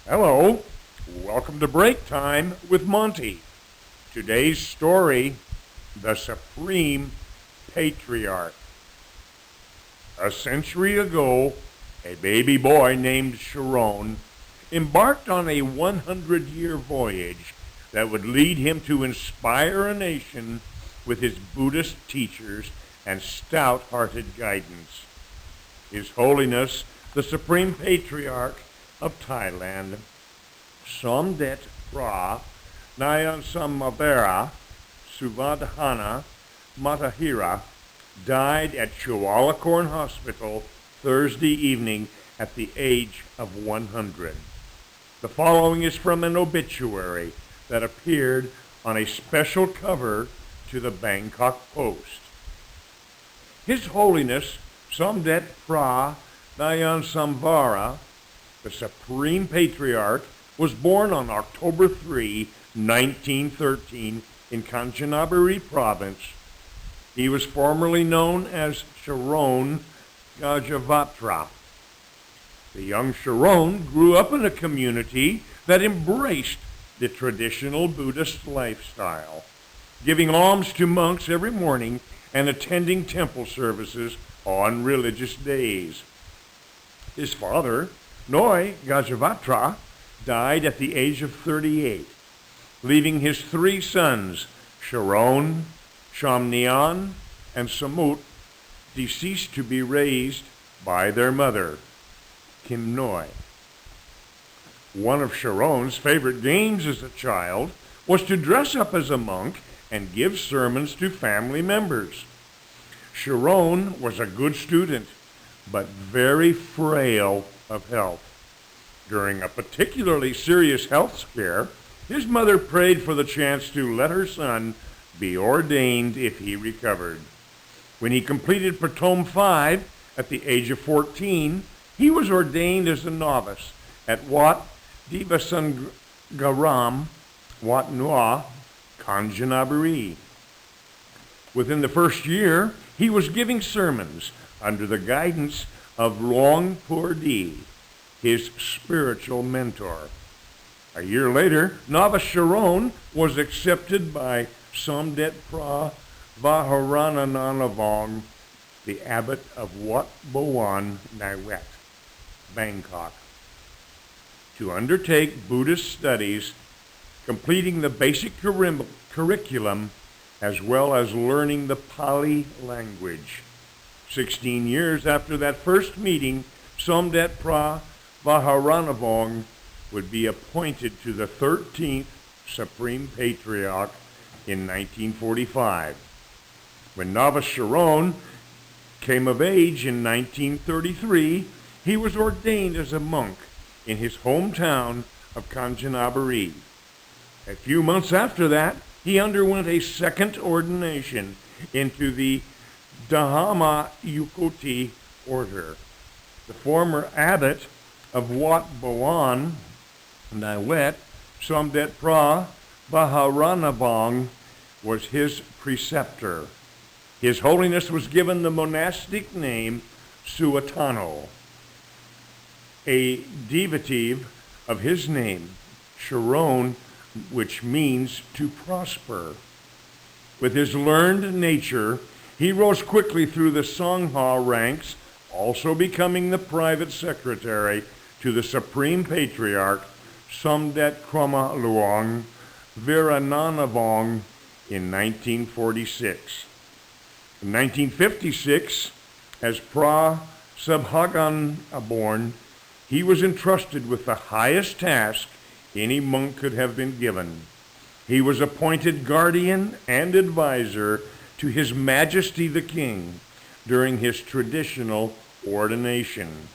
Hello, welcome to Break Time with Monty. Today's story, The Supreme Patriarch. A century ago, a baby boy named Sharon embarked on a 100-year voyage that would lead him to inspire a nation with his Buddhist teachers and stout-hearted guidance. His Holiness, the Supreme Patriarch of Thailand, Somdet Pra Nyansamavera Suvadhana Matahira, died at Chulalongkorn Hospital Thursday evening at the age of 100. The following is from an obituary that appeared on a special cover to the Bangkok Post. His Holiness Somdet Pra Nyansamavera, the Supreme Patriarch, was born on October 3, 1913 in Kanchanaburi Province. He was formerly known as Sharon Gajavatra. The young Sharon grew up in a community that embraced the traditional Buddhist lifestyle, giving alms to monks every morning and attending temple services on religious days. His father, Noi Gajavatra, died at the age of 38, leaving his three sons, Sharon, Shamnian, and Samut, deceased to be raised by their mother, Kim Noi. One of Sharon's favorite games as a child was to dress up as a monk and give sermons to family members. Sharon was a good student, but very frail of health. During a particularly serious health scare, his mother prayed for the chance to let her son be ordained if he recovered. When he completed Pratom 5 at the age of 14, he was ordained as a novice at Wat Divasangaram, Wat Nuwa, Kanchanaburi. Within the first year, he was giving sermons under the guidance of Long Purdi, his spiritual mentor. A year later, novice Sharon was accepted by Somdet Pra Vaharananavong, the abbot of Wat Boan Naiwet, Bangkok, to undertake Buddhist studies, completing the basic curriculum as well as learning the Pali language. 16 years after that first meeting, Somdet Pra Vaharanavong would be appointed to the 13th Supreme Patriarch in 1945. When novice Sharon came of age in 1933, he was ordained as a monk in his hometown of Kanchanaburi. A few months after that, he underwent a second ordination into the Dhamma Yukoti order. The former abbot of Wat Boan Naiwet, Somdet Pra Vaharanavong, was his preceptor. His Holiness was given the monastic name Suatano, a derivative of his name, Sharon, which means to prosper. With his learned nature, he rose quickly through the Sangha ranks, also becoming the private secretary to the Supreme Patriarch, Somdet Krama Luang Virananavong, in 1946. In 1956, as Pra Subhagan Aborn, he was entrusted with the highest task any monk could have been given. He was appointed guardian and advisor to His Majesty the King during his traditional ordination.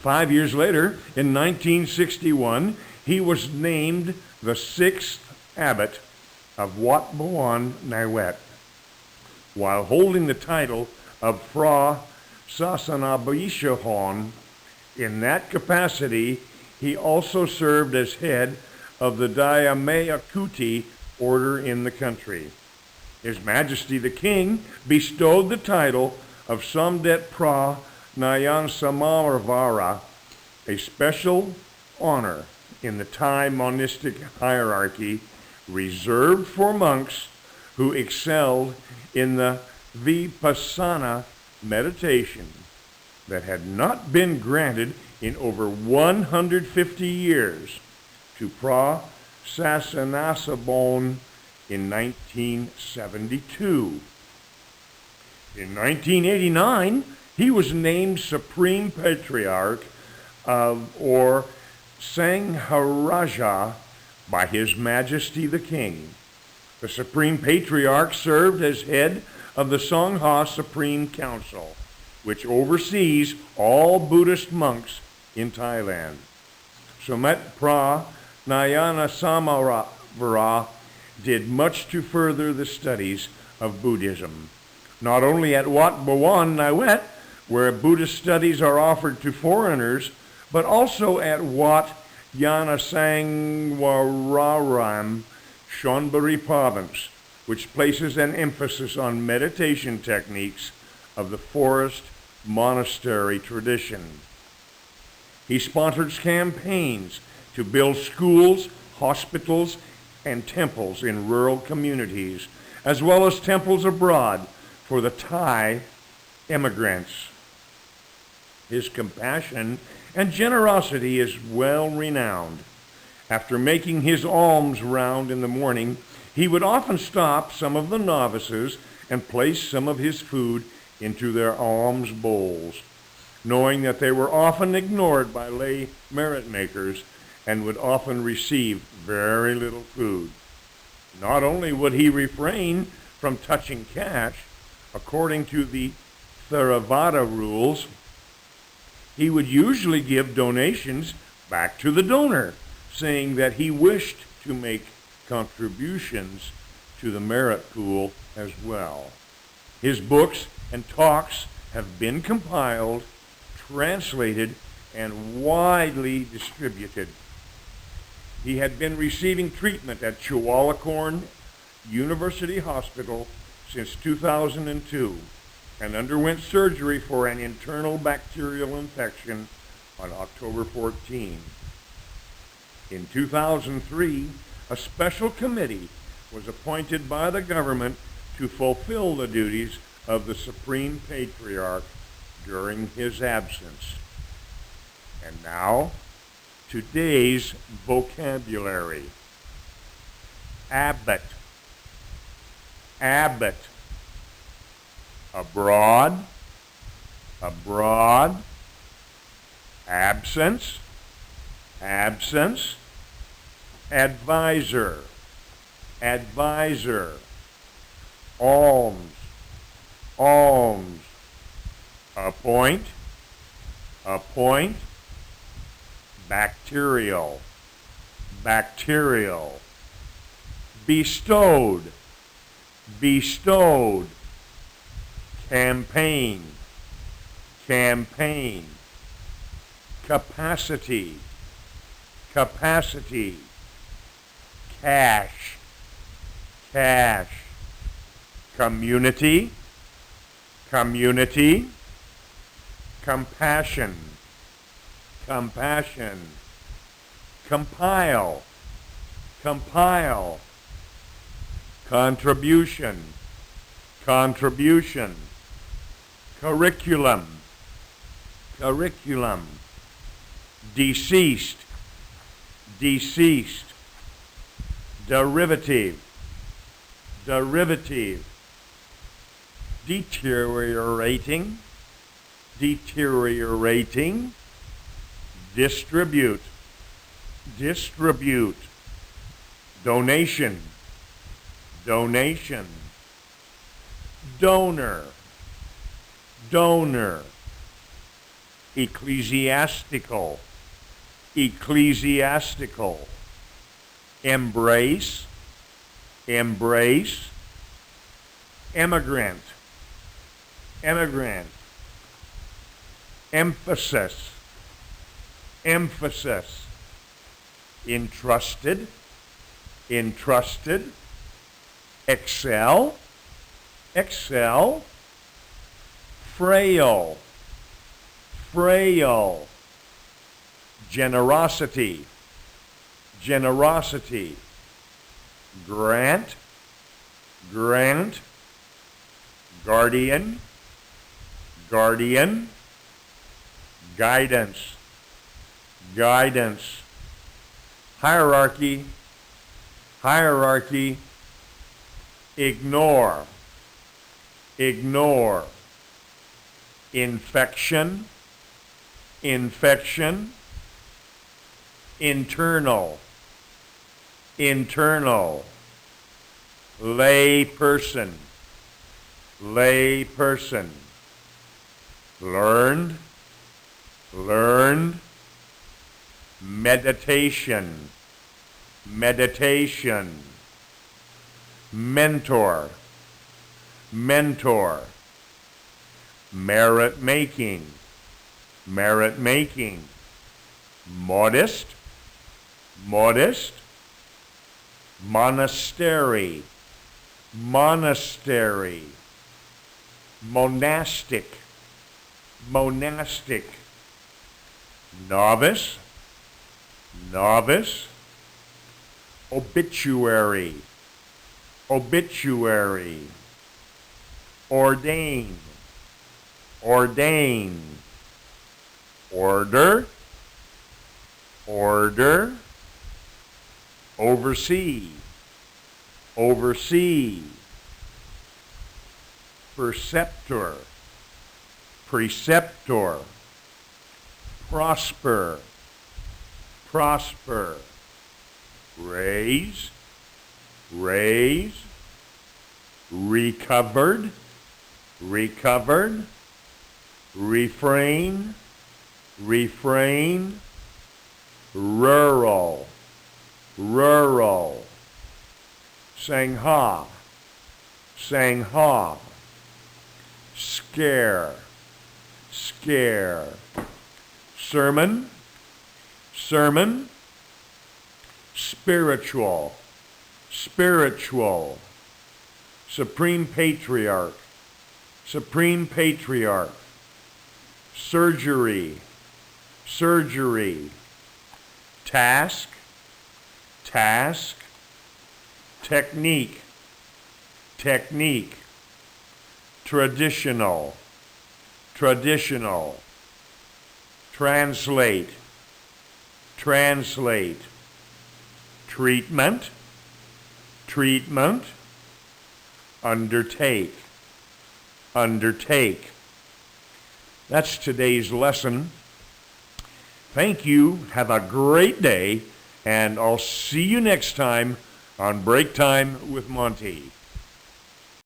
5 years later, in 1961, he was named the 6th abbot of Wat Boan Naiwet. While holding the title of Phra Sasanabishahon, in that capacity, he also served as head of the Dhyamayakuti order in the country. His Majesty the King bestowed the title of Somdet Pra Nyansamavara, a special honor in the Thai monastic hierarchy reserved for monks who excelled in the vipassana meditation that had not been granted in over 150 years to Pra Sasanasabon in 1972. In 1989, he was named Supreme Patriarch or Sangharaja by His Majesty the King. The Supreme Patriarch served as head of the Sangha Supreme Council, which oversees all Buddhist monks in Thailand. Somet Pra Nayana Samavara did much to further the studies of Buddhism, not only at Wat Bawan Nawet, where Buddhist studies are offered to foreigners, but also at Wat Yanasangwararam, Chonburi Province, which places an emphasis on meditation techniques of the forest monastery tradition. He sponsors campaigns to build schools, hospitals, and temples in rural communities, as well as temples abroad for the Thai immigrants. His compassion and generosity is well renowned. After making his alms round in the morning, he would often stop some of the novices and place some of his food into their alms bowls, knowing that they were often ignored by lay merit makers and would often receive very little food. Not only would he refrain from touching cash, according to the Theravada rules, he would usually give donations back to the donor, saying that he wished to make contributions to the merit pool as well. His books and talks have been compiled, translated, and widely distributed. He had been receiving treatment at Chulalongkorn University Hospital since 2002 and underwent surgery for an internal bacterial infection on October 14. In 2003, a special committee was appointed by the government to fulfill the duties of the Supreme Patriarch during his absence. And now, today's vocabulary. Abbot. Abbot. Abroad. Abroad. Absence. Absence. Advisor. Advisor. Alms. Alms. Appoint. Appoint. Bacterial. Bacterial. Bestowed. Bestowed. Campaign. Campaign. Capacity. Capacity. Cash. Cash. Community. Community. Compassion. Compassion. Compile. Compile. Contribution. Contribution. Curriculum. Curriculum. Deceased. Deceased. Derivative. Derivative. Deteriorating. Deteriorating. Distribute. Distribute. Donation. Donation. Donor. Donor. Ecclesiastical. Ecclesiastical. Embrace. Embrace. Immigrant. Immigrant. Emphasis. Emphasis. Entrusted. Entrusted. Excel. Excel. Frail. Frail. Generosity. generosity grant grant guardian guardian guidance guidance hierarchy hierarchy ignore ignore infection infection internal internal lay person lay person learned learned meditation meditation mentor mentor merit making merit making modest modest monastery monastery monastic monastic novice novice obituary obituary ordain ordain order order oversee oversee preceptor preceptor prosper prosper raise raise recovered recovered refrain refrain rural rural Sangha Sangha scare scare sermon sermon spiritual spiritual Supreme Patriarch Supreme Patriarch surgery surgery task task technique technique traditional traditional translate translate treatment treatment undertake undertake that's today's lesson thank you have a great day and I'll see you next time on Break Time with Monty